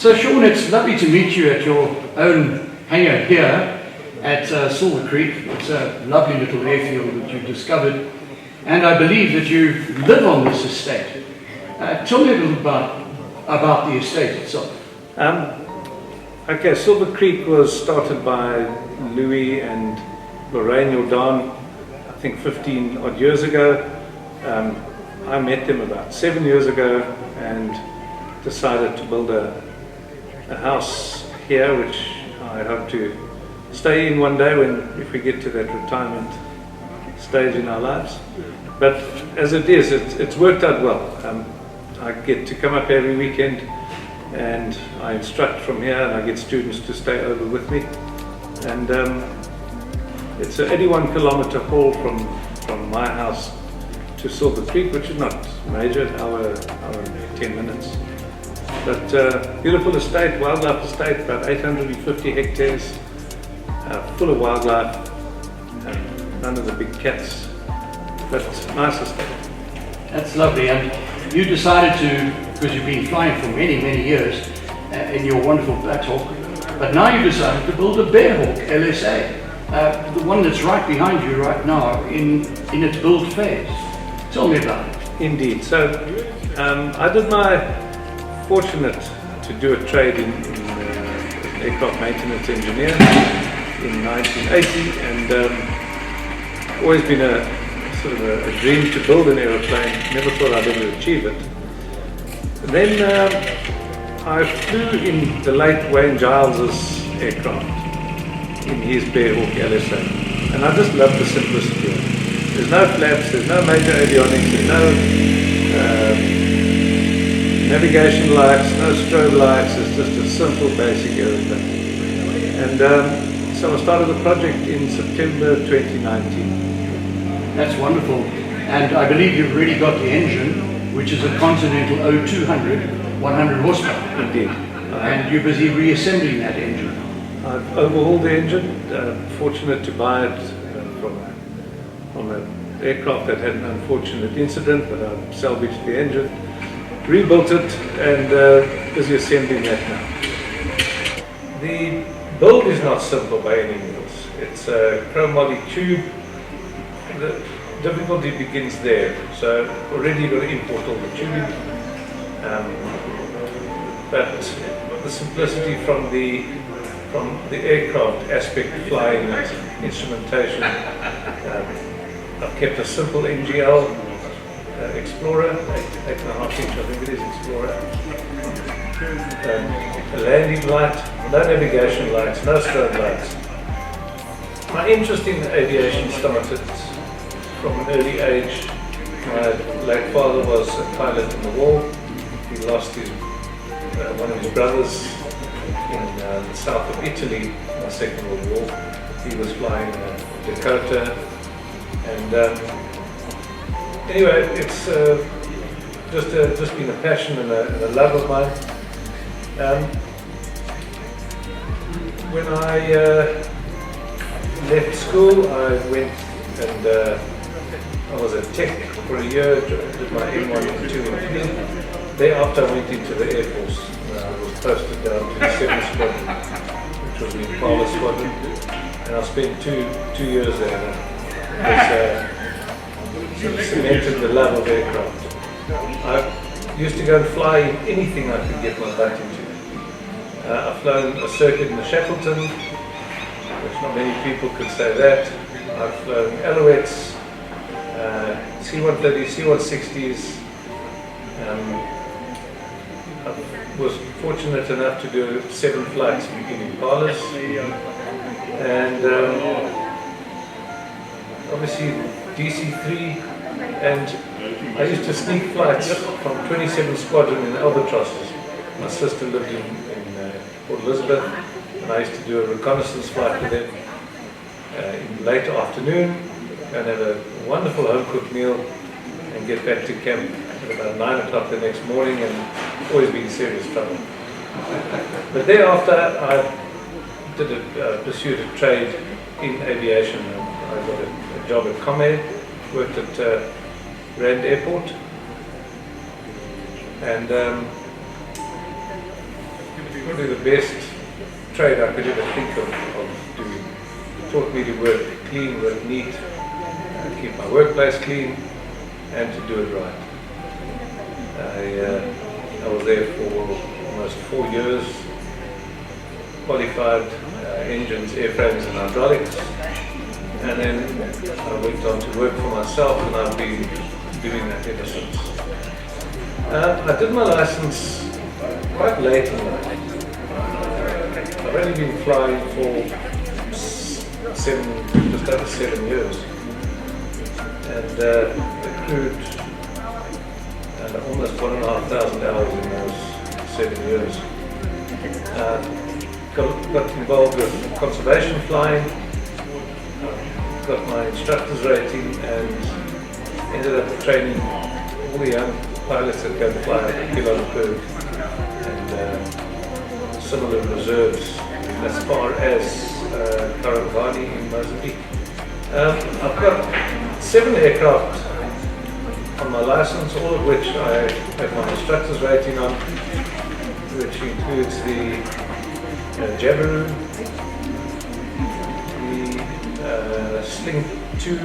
So Sean, it's lovely to meet you at your own hangar here at Silver Creek. It's a lovely little airfield that you've discovered, and I believe that you live on this estate. Tell me a little about the estate itself. Okay, Silver Creek was started by Louis and Lorraine Jordan, I think 15 odd years ago. I met them about 7 years ago and decided to build a house here, which I hope to stay in one day if we get to that retirement stage in our lives. But as it is, it's worked out well. I get to come up every weekend and I instruct from here, and I get students to stay over with me. And it's an 81-kilometer haul from my house to Silver Creek, which is not major, hour and 10 minutes. But beautiful estate, wildlife estate, about 850 hectares, full of wildlife, none of the big cats, but nice estate. That's lovely. And you decided to, because you've been flying for many, many years in your wonderful Bearhawk, but now you decided to build a Bearhawk LSA, the one that's right behind you right now in its build phase. Tell me about it. Indeed. So I did my fortunate to do a trade in aircraft maintenance engineer in 1980, and always been a sort of a dream to build an aeroplane. Never thought I'd ever achieve it. And then I flew in the late Wayne Giles's aircraft in his Bearhawk LSA, and I just love the simplicity of it. There's no flaps, there's no major avionics, there's no navigation lights, no strobe lights. It's just a simple basic aeroplane. And so I started the project in September 2019. That's wonderful. And I believe you've already got the engine, which is a Continental 0200, 100 horsepower. Indeed. And you're busy reassembling that engine. I've overhauled the engine, fortunate to buy it from an aircraft that had an unfortunate incident, but I salvaged the engine, rebuilt it, and busy assembling that now. The build is not simple by any means. It's a chromoly tube. The difficulty begins there. So already you've got to import all the tubing, but the simplicity from the aircraft aspect, flying it, instrumentation. I've kept a simple NGL Explorer, 8.5 inch, I think it is Explorer. A landing light, no navigation lights, no strobe lights. My interest in aviation started from an early age. My late father was a pilot in the war. He lost one of his brothers in the south of Italy in the Second World War. He was flying Dakota, and anyway, it's just been a passion and a love of mine. When I left school, I went and I was a tech for a year, did my M1, 2 and 3. Thereafter I went into the Air Force. I was posted down to the 7th Squadron, which was the Impala Squadron, and I spent two years there. It cemented the love of aircraft. I used to go and fly in anything I could get my butt into. I've flown a circuit in the Shackleton, which not many people could say that. I've flown Alouettes, C-130s, C-160s. I was fortunate enough to do 7 flights in Impalas, and obviously DC-3, and I used to sneak flights from 27th Squadron in Albatrosses. My sister lived in Port Elizabeth, and I used to do a reconnaissance flight with them in late afternoon, and have a wonderful home-cooked meal, and get back to camp at about 9 o'clock the next morning, and always been serious trouble. But thereafter, I pursued a trade in aviation. I got a job at Comair, worked at Rand Airport, and probably the best trade I could ever think of doing. Taught me to work clean, work neat, keep my workplace clean, and to do it right. I was there for almost 4 years, qualified engines, airframes and hydraulics, and then I went on to work for myself, and I've been doing that ever since. I did my license quite late in life. I've only been flying for just over 7 years, and accrued almost 1,500 hours in those 7 years. Got involved with conservation flying, got my instructor's rating, and ended up training all the young pilots that go to fly at Bearhawk and similar reserves as far as Cronin in Mozambique. I've got 7 aircraft on my license, all of which I have my instructor's rating on, which includes the Jabiru, the Sling 2,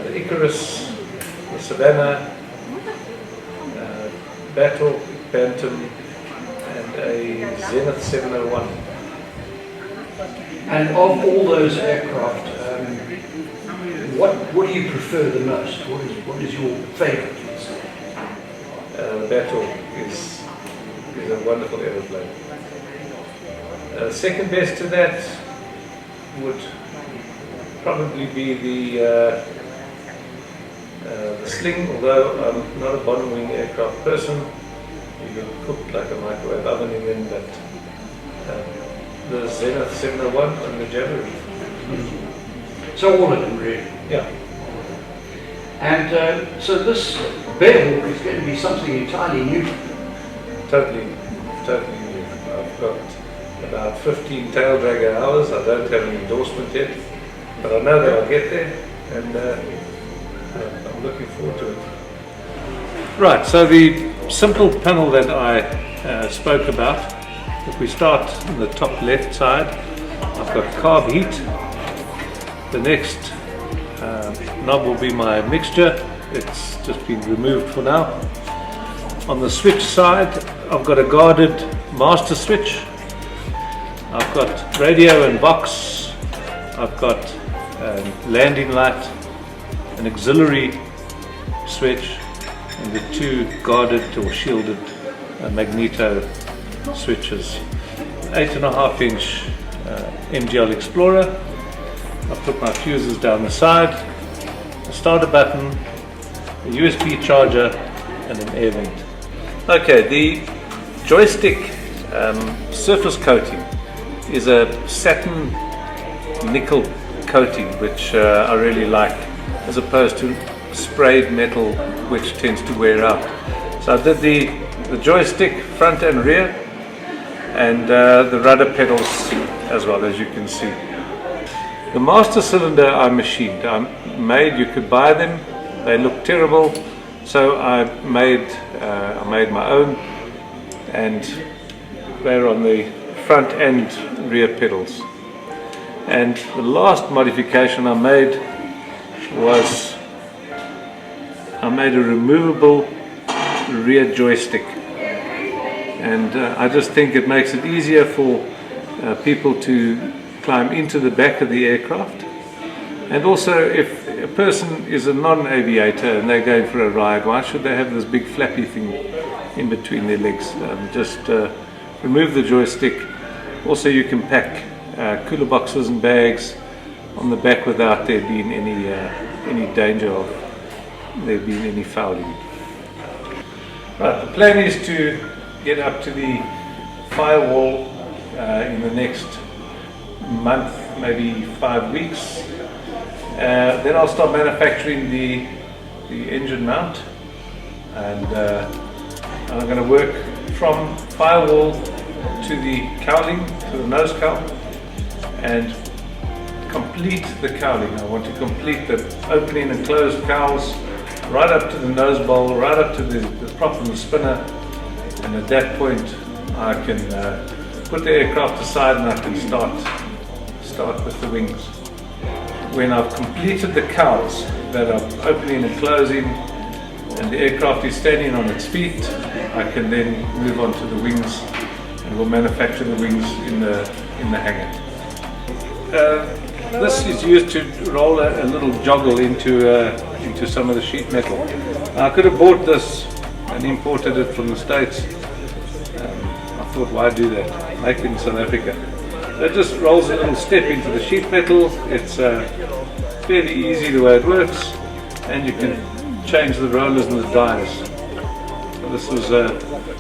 the Icarus, the Savannah, Bearhawk, Bantam, and a Zenith 701. And of all those aircraft, what do you prefer the most? What is your favourite? Bearhawk is a wonderful aeroplane. Second best to that would probably be the Sling, although I'm not a bottom wing aircraft person. You can cook like a microwave oven in them, but the Zenith 701 and the Jabiru. So all of them really. Yeah. And so this Bearhawk is going to be something entirely new. Totally new. I've got about 15 tail dragger hours. I don't have an endorsement yet, but I know that I'll get there, and I'm looking forward to it. Right, so the simple panel that I spoke about, if we start on the top left side, I've got carb heat. The next knob will be my mixture. It's just been removed for now. On the switch side, I've got a guarded master switch. I've got radio and box. I've got landing light, an auxiliary switch, and the 2 guarded or shielded magneto switches. 8.5 inch MGL Explorer. I've put my fuses down the side, a starter button, a USB charger, and an air vent. Okay, the joystick surface coating is a satin nickel coating, which I really like, as opposed to sprayed metal, which tends to wear out. So I did the joystick front and rear, and the rudder pedals as well, as you can see. The master cylinder I machined. You could buy them, they look terrible, so I made my own, and they're on the front and rear pedals. And the last modification I made was I made a removable rear joystick, and I just think it makes it easier for people to climb into the back of the aircraft. And also, if a person is a non-aviator and they're going for a ride, why should they have this big flappy thing in between their legs? Just remove the joystick. Also, you can pack cooler boxes and bags on the back without there being any danger of there being any fouling. Right, the plan is to get up to the firewall in the next month, maybe 5 weeks. Then I'll start manufacturing the engine mount, and I'm going to work from firewall to the cowling, to the nose cowl, and complete the cowling. I want to complete the opening and closed cowls right up to the nose bowl, right up to the prop and the spinner, and at that point I can put the aircraft aside and I can start with the wings. When I've completed the cowls that are opening and closing and the aircraft is standing on its feet, I can then move on to the wings and we'll manufacture the wings in the hangar. This is used to roll a little joggle into some of the sheet metal. Now, I could have bought this and imported it from the States. I thought, why do that? Make it in South Africa. It just rolls a little step into the sheet metal. It's fairly easy the way it works, and you can change the rollers and the dies. So this was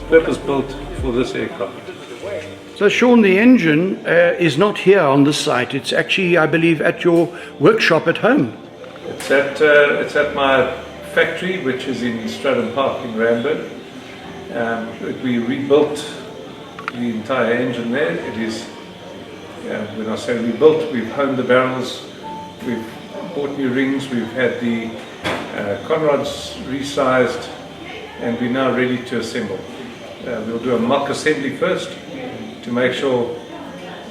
purpose built for this aircraft. So Sean, the engine is not here on the site. It's actually, I believe, at your workshop at home. It's at my factory, which is in Stratton Park in Randburg. We rebuilt the entire engine there. It is, when I say rebuilt, we've honed the barrels, we've bought new rings, we've had the conrods resized, and we're now ready to assemble. We'll do a mock assembly first to make sure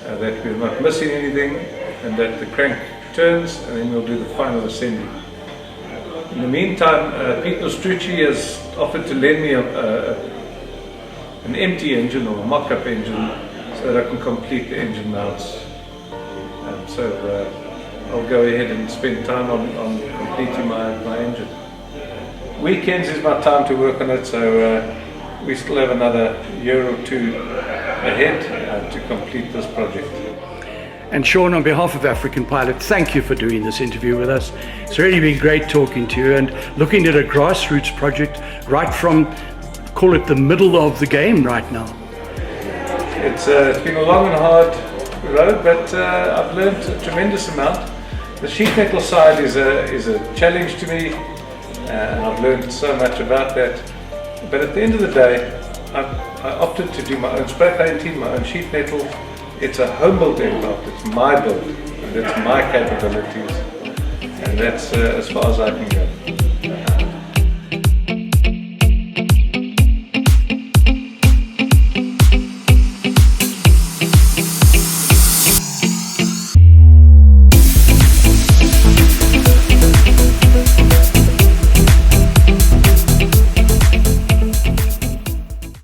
that we're not missing anything and that the crank turns, and then we'll do the final assembly. In the meantime, Pete Nostrucci has offered to lend me an empty engine or a mock-up engine so that I can complete the engine mounts. So I'll go ahead and spend time on completing my engine. Weekends is my time to work on it, so we still have another year or two ahead to complete this project. And Sean, on behalf of African Pilot, thank you for doing this interview with us. It's really been great talking to you and looking at a grassroots project right from, call it the middle of the game right now. It's been a long and hard road, but I've learned a tremendous amount. The sheet metal side is a challenge to me, and I've learned so much about that. But at the end of the day, I opted to do my own spray painting, my own sheet metal. It's a home-built aircraft. It's my build, and it's my capabilities, and that's as far as I can go.